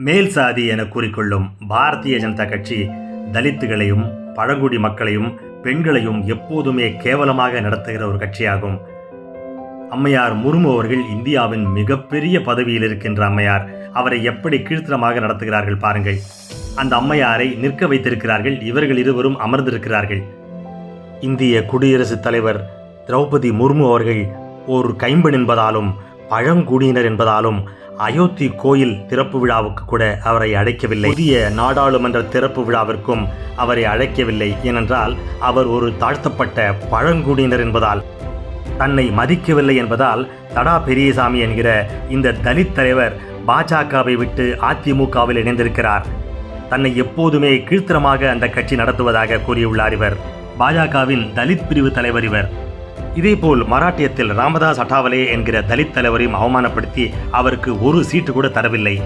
மேல் சாதி என கூறிக்கொள்ளும் பாரதிய ஜனதா கட்சி தலித்துகளையும் பழங்குடி மக்களையும் பெண்களையும் எப்போதுமே கேவலமாக நடத்துகிற ஒரு கட்சியாகும். அம்மையார் முர்மு அவர்கள் இந்தியாவின் மிகப்பெரிய பதவியில் இருக்கின்ற அம்மையார். அவரை எப்படி கீழ்த்தரமாக நடத்துகிறார்கள் பாருங்கள். அந்த அம்மையாரை நிற்க வைத்திருக்கிறார்கள். இவர்கள் இருவரும் அமர்ந்திருக்கிறார்கள். இந்திய குடியரசுத் தலைவர் திரௌபதி முர்மு அவர்கள் ஒரு கைம்பெண் என்பதாலும் பழங்குடியினர் என்பதாலும் அயோத்தி கோயில் திறப்பு விழாவுக்கு கூட அவரை அழைக்கவில்லை. புதிய நாடாளுமன்ற திறப்பு விழாவிற்கும் அவரை அழைக்கவில்லை. ஏனென்றால் அவர் ஒரு தாழ்த்தப்பட்ட பழங்குடியினர் என்பதால், தன்னை மதிக்கவில்லை என்பதால் தடா பெரியசாமி என்கிற இந்த தலித் தலைவர் பாஜகவை விட்டு அதிமுகவில் இணைந்திருக்கிறார். தன்னை எப்போதுமே கீழ்த்தரமாக அந்த கட்சி நடத்துவதாக கூறியுள்ளார் இவர். பாஜகவின் தலித் பிரிவு தலைவர் இவர். இதேபோல் மராட்டியத்தில் ராமதாஸ் அட்டாவலே என்கிற தலித் தலைவரையும் அவமானப்படுத்தி அவருக்கு ஒரு சீட்டு கூட தரவில்லை.